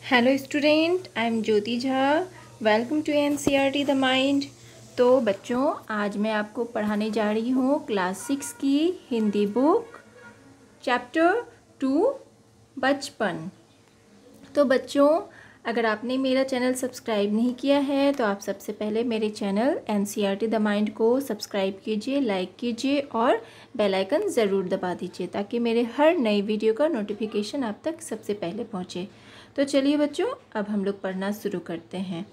Hello student, I am Jyoti Jha. Welcome to NCERT the mind. तो बच्चों, आज मैं आपको पढ़ाने जा रही हूँ क्लास 6 की हिंदी बुक चैप्टर 2 बचपन। तो बच्चों, अगर आपने मेरा चैनल सब्सक्राइब नहीं किया है तो आप सबसे पहले मेरे चैनल एनसीईआरटी द माइंड को सब्सक्राइब कीजिए, लाइक कीजिए और बेल आइकन ज़रूर दबा दीजिए ताकि मेरे हर नई वीडियो का नोटिफिकेशन आप तक सबसे पहले पहुंचे। तो चलिए बच्चों, अब हम लोग पढ़ना शुरू करते हैं।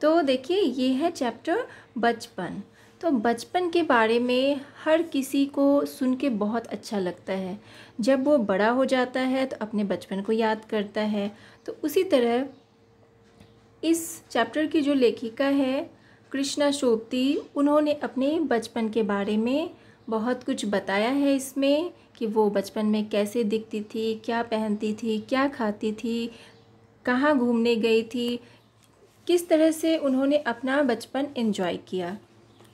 तो देखिए, ये है चैप्टर बचपन। तो बचपन के बारे में हर किसी को सुन के बहुत अच्छा लगता है। जब वो बड़ा हो जाता है तो अपने बचपन को याद करता है। तो उसी तरह इस चैप्टर की जो लेखिका है कृष्णा शोभती, उन्होंने अपने बचपन के बारे में बहुत कुछ बताया है इसमें कि वो बचपन में कैसे दिखती थी, क्या पहनती थी, क्या खाती थी, कहाँ घूमने गई थी, किस तरह से उन्होंने अपना बचपन एंजॉय किया।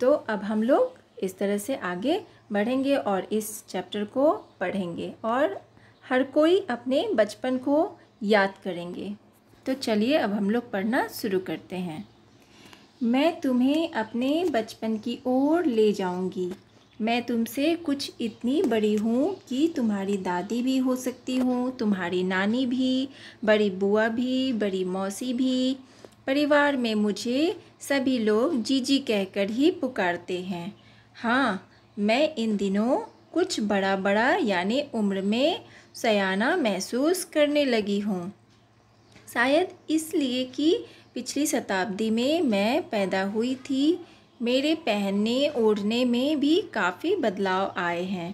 तो अब हम लोग इस तरह से आगे बढ़ेंगे और इस चैप्टर को पढ़ेंगे और हर कोई अपने बचपन को याद करेंगे। तो चलिए अब हम लोग पढ़ना शुरू करते हैं। मैं तुम्हें अपने बचपन की ओर ले जाऊंगी। मैं तुमसे कुछ इतनी बड़ी हूँ कि तुम्हारी दादी भी हो सकती हूँ, तुम्हारी नानी भी, बड़ी बुआ भी, बड़ी मौसी भी। परिवार में मुझे सभी लोग जीजी कहकर ही पुकारते हैं। हाँ, मैं इन दिनों कुछ बड़ा बड़ा यानी उम्र में सयाना महसूस करने लगी हूँ। शायद इसलिए कि पिछली शताब्दी में मैं पैदा हुई थी। मेरे पहनने ओढ़ने में भी काफ़ी बदलाव आए हैं।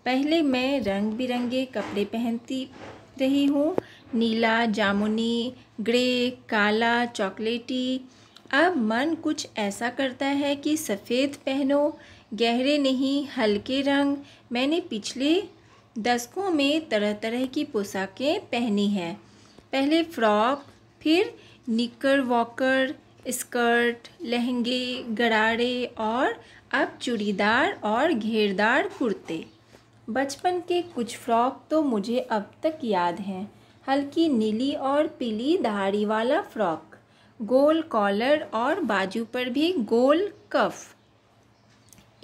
पहले मैं रंग बिरंगे कपड़े पहनती रही हूँ, नीला, जामुनी, ग्रे, काला, चॉकलेटी। अब मन कुछ ऐसा करता है कि सफ़ेद पहनो, गहरे नहीं, हल्के रंग। मैंने पिछले दशकों में तरह तरह की पोशाकें पहनी हैं। पहले फ्रॉक, फिर निकर वॉकर, स्कर्ट, लहंगे, गरारे और अब चूड़ीदार और घेरदार कुर्ते। बचपन के कुछ फ्रॉक तो मुझे अब तक याद हैं। हल्की नीली और पीली धारी वाला फ्रॉक, गोल कॉलर और बाजू पर भी गोल कफ।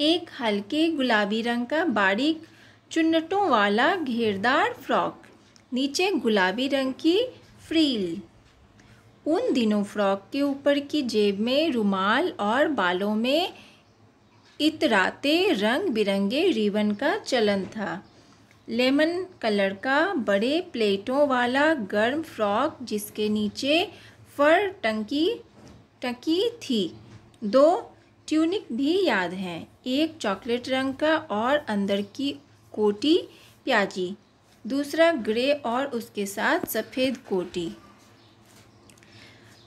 एक हल्के गुलाबी रंग का बारीक चुन्नटों वाला घेरदार फ्रॉक, नीचे गुलाबी रंग की फ्रील। उन दिनों फ्रॉक के ऊपर की जेब में रुमाल और बालों में इतराते रंग बिरंगे रिबन का चलन था। लेमन कलर का बड़े प्लेटों वाला गर्म फ्रॉक जिसके नीचे फर टंकी थी। दो ट्यूनिक भी याद हैं, एक चॉकलेट रंग का और अंदर की कोटी प्याजी, दूसरा ग्रे और उसके साथ सफ़ेद कोटी।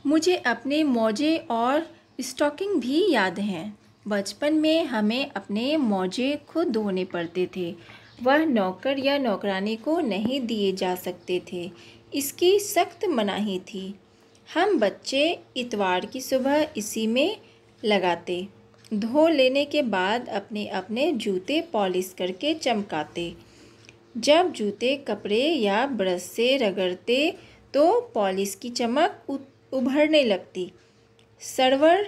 मुझे अपने मोजे और स्टॉकिंग भी याद हैं। बचपन में हमें अपने मोजे खुद धोने पड़ते थे। वह नौकर या नौकरानी को नहीं दिए जा सकते थे, इसकी सख्त मनाही थी। हम बच्चे इतवार की सुबह इसी में लगाते, धो लेने के बाद अपने अपने जूते पॉलिश करके चमकाते। जब जूते कपड़े या ब्रश से रगड़ते तो पॉलिश की चमक उभरने लगती। सरवर,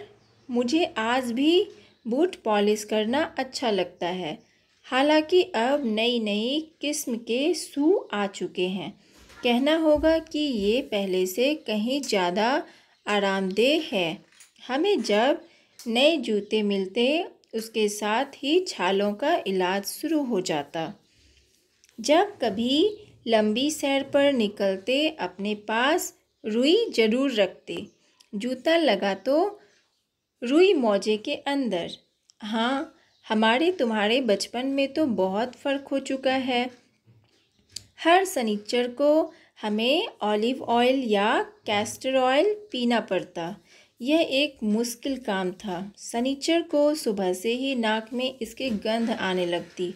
मुझे आज भी बूट पॉलिश करना अच्छा लगता है। हालांकि अब नई नई किस्म के शू आ चुके हैं। कहना होगा कि ये पहले से कहीं ज़्यादा आरामदेह है। हमें जब नए जूते मिलते उसके साथ ही छालों का इलाज शुरू हो जाता। जब कभी लंबी सैर पर निकलते अपने पास रुई जरूर रखते। जूता लगा तो रुई मोजे के अंदर। हाँ, हमारे तुम्हारे बचपन में तो बहुत फ़र्क हो चुका है। हर शनिचर को हमें ऑलिव ऑयल या कैस्टर ऑयल पीना पड़ता। यह एक मुश्किल काम था। शनिचर को सुबह से ही नाक में इसकी गंध आने लगती।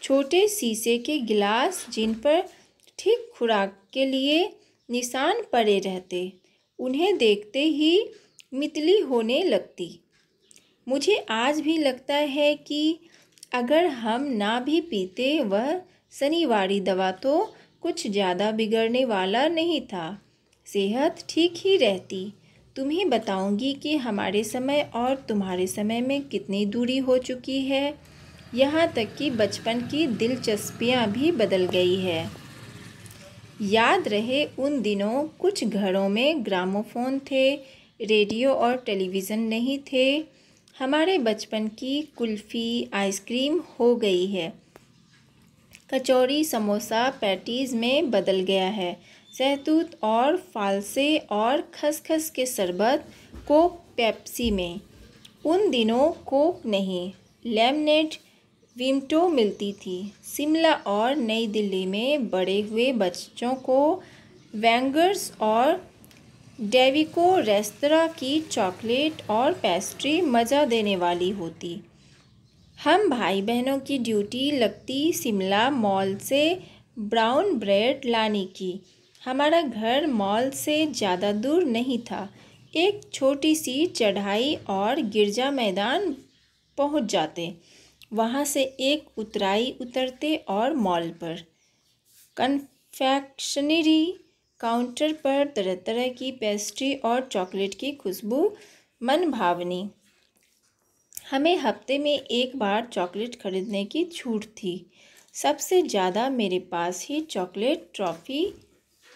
छोटे शीशे के गिलास जिन पर ठीक खुराक के लिए निशान पड़े रहते, उन्हें देखते ही मितली होने लगती। मुझे आज भी लगता है कि अगर हम ना भी पीते वह शनिवारी दवा तो कुछ ज़्यादा बिगड़ने वाला नहीं था। सेहत ठीक ही रहती। तुम्हें बताऊंगी कि हमारे समय और तुम्हारे समय में कितनी दूरी हो चुकी है। यहाँ तक कि बचपन की दिलचस्पियाँ भी बदल गई है। याद रहे उन दिनों कुछ घरों में ग्रामोफोन थे, रेडियो और टेलीविज़न नहीं थे। हमारे बचपन की कुल्फ़ी आइसक्रीम हो गई है, कचौरी समोसा पैटीज़ में बदल गया है। सहतूत और फालसे और खसखस के शरबत कोक पेप्सी में। उन दिनों कोक नहीं, लेमनेड विमटो मिलती थी। शिमला और नई दिल्ली में बड़े हुए बच्चों को वेंगर्स और डेविको रेस्तरां की चॉकलेट और पेस्ट्री मज़ा देने वाली होती। हम भाई बहनों की ड्यूटी लगती शिमला मॉल से ब्राउन ब्रेड लाने की। हमारा घर मॉल से ज़्यादा दूर नहीं था, एक छोटी सी चढ़ाई और गिरजा मैदान पहुंच जाते। वहां से एक उतराई उतरते और मॉल पर कन्फेक्शनरी काउंटर पर तरह तरह की पेस्ट्री और चॉकलेट की खुशबू मन भावनी। हमें हफ्ते में एक बार चॉकलेट खरीदने की छूट थी। सबसे ज़्यादा मेरे पास ही चॉकलेट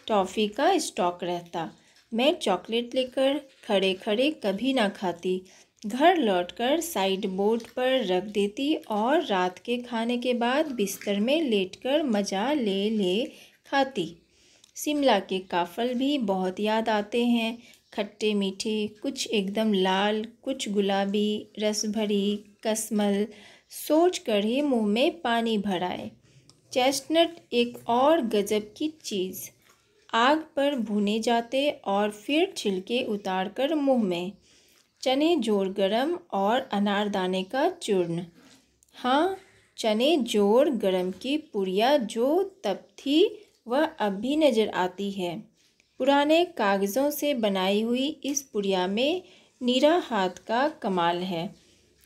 टॉफ़ी का स्टॉक रहता। मैं चॉकलेट लेकर खड़े खड़े कभी ना खाती, घर लौटकर साइड बोर्ड पर रख देती और रात के खाने के बाद बिस्तर में लेटकर मज़ा ले ले खाती। शिमला के काफ़ल भी बहुत याद आते हैं, खट्टे मीठे, कुछ एकदम लाल, कुछ गुलाबी, रस भरी कसमल सोच कर ही मुँह में पानी भर आए। चेस्टनट एक और गजब की चीज़, आग पर भुने जाते और फिर छिलके उतारकर मुँह में। चने जोड़ गरम और अनारदाने का चूर्ण। हाँ, चने जोड़ गरम की पुड़िया जो तब थी वह अब भी नज़र आती है। पुराने कागज़ों से बनाई हुई इस पुड़िया में नीरा हाथ का कमाल है।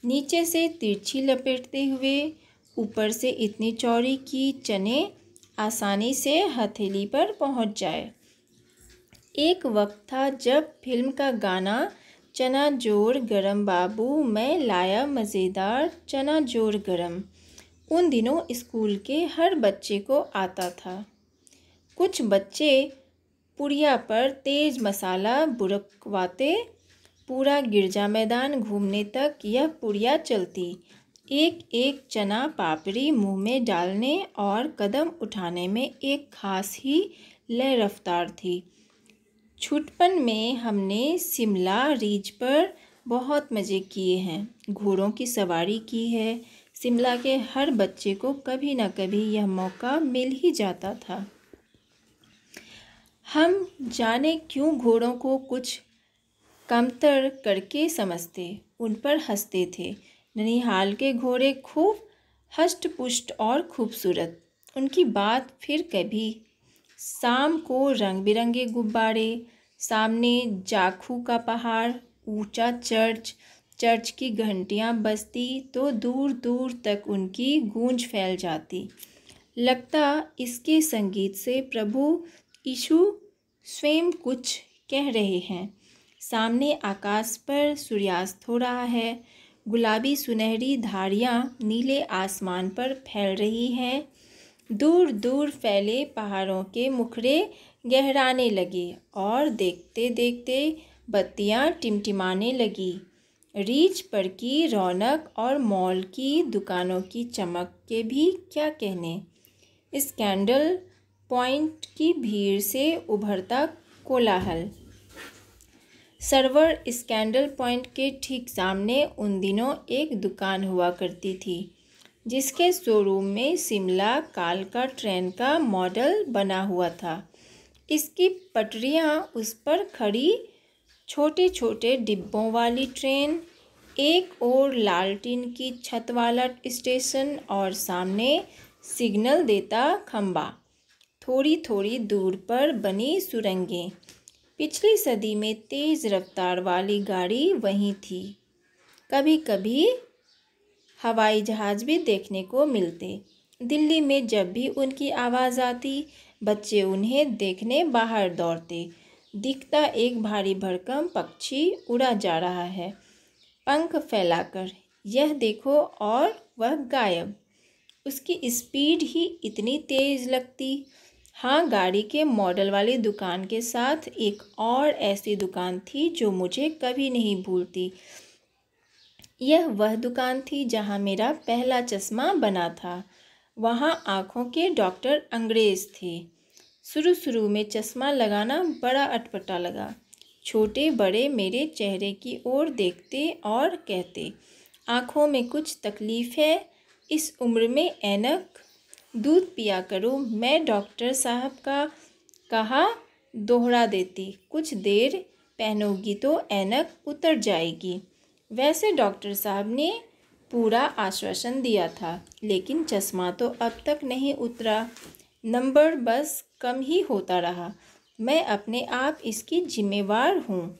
नीचे से तिरछी लपेटते हुए, ऊपर से इतनी चौड़ी कि चने आसानी से हथेली पर पहुंच जाए। एक वक्त था जब फिल्म का गाना चना जोड़ गरम बाबू मैं लाया मज़ेदार चना जोड़ गरम उन दिनों स्कूल के हर बच्चे को आता था। कुछ बच्चे पुड़िया पर तेज मसाला बुरकवाते, पूरा गिरजा मैदान घूमने तक यह पुड़िया चलती। एक एक चना पापड़ी मुंह में डालने और कदम उठाने में एक खास ही लय रफ्तार थी। छुटपन में हमने शिमला रिज पर बहुत मज़े किए हैं, घोड़ों की सवारी की है। शिमला के हर बच्चे को कभी न कभी यह मौका मिल ही जाता था। हम जाने क्यों घोड़ों को कुछ कमतर करके समझते, उन पर हंसते थे। ननिहाल के घोड़े खूब हष्ट-पुष्ट और खूबसूरत, उनकी बात फिर कभी। शाम को रंग बिरंगे गुब्बारे, सामने जाखू का पहाड़, ऊंचा चर्च की घंटियां बजती तो दूर दूर तक उनकी गूंज फैल जाती। लगता इसके संगीत से प्रभु यीशु स्वयं कुछ कह रहे हैं। सामने आकाश पर सूर्यास्त हो रहा है, गुलाबी सुनहरी धारियां नीले आसमान पर फैल रही हैं। दूर दूर फैले पहाड़ों के मुखड़े गहराने लगे और देखते देखते बत्तियां टिमटिमाने लगी। रिज पर की रौनक और मॉल की दुकानों की चमक के भी क्या कहने। स्कैंडल पॉइंट की भीड़ से उभरता कोलाहल। सर्वर स्कैंडल पॉइंट के ठीक सामने उन दिनों एक दुकान हुआ करती थी, जिसके शोरूम में शिमला कालका ट्रेन का मॉडल बना हुआ था। इसकी पटरियां, उस पर खड़ी छोटे छोटे डिब्बों वाली ट्रेन, एक और लालटीन की छत वाला स्टेशन और सामने सिग्नल देता खंबा, थोड़ी थोड़ी दूर पर बनी सुरंगें। पिछली सदी में तेज़ रफ्तार वाली गाड़ी वहीं थी। कभी कभी हवाई जहाज़ भी देखने को मिलते। दिल्ली में जब भी उनकी आवाज़ आती, बच्चे उन्हें देखने बाहर दौड़ते। दिखता एक भारी भरकम पक्षी उड़ा जा रहा है पंख फैलाकर। यह देखो, और वह गायब। उसकी स्पीड ही इतनी तेज़ लगती। हाँ, गाड़ी के मॉडल वाली दुकान के साथ एक और ऐसी दुकान थी जो मुझे कभी नहीं भूलती। यह वह दुकान थी जहाँ मेरा पहला चश्मा बना था। वहाँ आँखों के डॉक्टर अंग्रेज़ थे। शुरू में चश्मा लगाना बड़ा अटपटा लगा। छोटे बड़े मेरे चेहरे की ओर देखते और कहते, आँखों में कुछ तकलीफ़ है, इस उम्र में ऐनक, दूध पिया करो। मैं डॉक्टर साहब का कहा दोहरा देती, कुछ देर पहनोगी तो ऐनक उतर जाएगी। वैसे डॉक्टर साहब ने पूरा आश्वासन दिया था, लेकिन चश्मा तो अब तक नहीं उतरा। नंबर बस कम ही होता रहा। मैं अपने आप इसकी जिम्मेवार हूँ।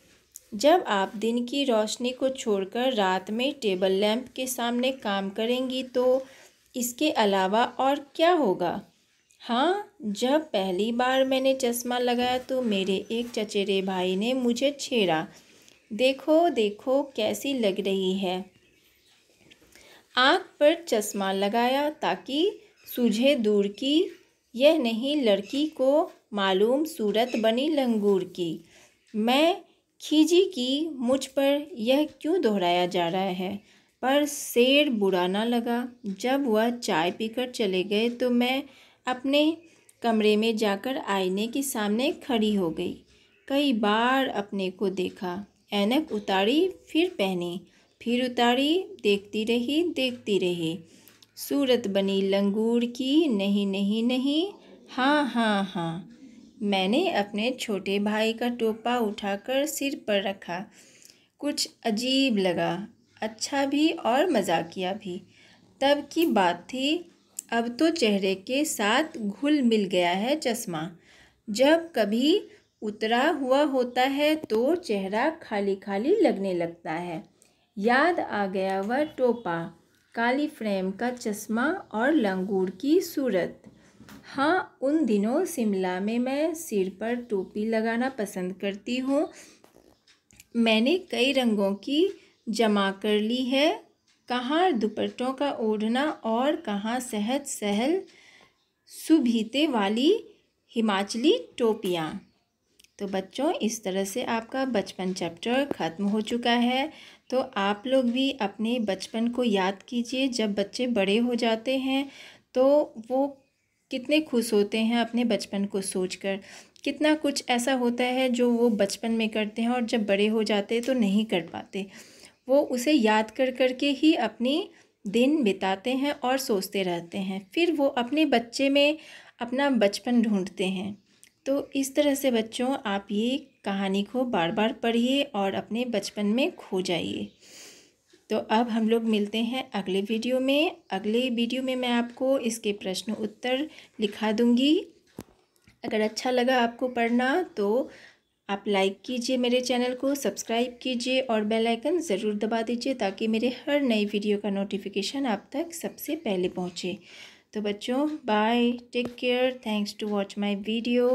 जब आप दिन की रोशनी को छोड़कर रात में टेबल लैंप के सामने काम करेंगी तो इसके अलावा और क्या होगा। हाँ, जब पहली बार मैंने चश्मा लगाया तो मेरे एक चचेरे भाई ने मुझे छेड़ा, देखो देखो कैसी लग रही है। आँख पर चश्मा लगाया ताकि सूझे दूर की, यह नहीं लड़की को मालूम सूरत बनी लंगूर की। मैं खीजी कि मुझ पर यह क्यों दोहराया जा रहा है, पर शेर बुरा ना लगा। जब वह चाय पीकर चले गए तो मैं अपने कमरे में जाकर आईने के सामने खड़ी हो गई। कई बार अपने को देखा, ऐनक उतारी फिर पहनी, फिर उतारी, देखती रही। सूरत बनी लंगूर की, नहीं नहीं नहीं, हाँ हाँ हाँ। मैंने अपने छोटे भाई का टोपा उठाकर सिर पर रखा। कुछ अजीब लगा, अच्छा भी और मजाकिया भी। तब की बात थी, अब तो चेहरे के साथ घुल मिल गया है चश्मा। जब कभी उतरा हुआ होता है तो चेहरा खाली खाली लगने लगता है। याद आ गया वह टोपा, काली फ्रेम का चश्मा और लंगूर की सूरत। हाँ, उन दिनों शिमला में मैं सिर पर टोपी लगाना पसंद करती हूँ। मैंने कई रंगों की जमा कर ली है, कहाँ दुपट्टों का ओढ़ना और कहाँ सहज सहल सुभीते वाली हिमाचली टोपियाँ। तो बच्चों, इस तरह से आपका बचपन चैप्टर ख़त्म हो चुका है। तो आप लोग भी अपने बचपन को याद कीजिए। जब बच्चे बड़े हो जाते हैं तो वो कितने खुश होते हैं अपने बचपन को सोचकर। कितना कुछ ऐसा होता है जो वो बचपन में करते हैं और जब बड़े हो जाते हैं तो नहीं कर पाते। वो उसे याद कर कर के ही अपनी दिन बिताते हैं और सोचते रहते हैं। फिर वो अपने बच्चे में अपना बचपन ढूंढते हैं। तो इस तरह से बच्चों, आप ये कहानी को बार बार पढ़िए और अपने बचपन में खो जाइए। तो अब हम लोग मिलते हैं अगले वीडियो में। अगले वीडियो में मैं आपको इसके प्रश्न उत्तर लिखा दूंगी। अगर अच्छा लगा आपको पढ़ना तो आप लाइक कीजिए, मेरे चैनल को सब्सक्राइब कीजिए और बेल आइकन ज़रूर दबा दीजिए ताकि मेरे हर नई वीडियो का नोटिफिकेशन आप तक सबसे पहले पहुंचे। तो बच्चों, bye, take care, thanks to watch my video.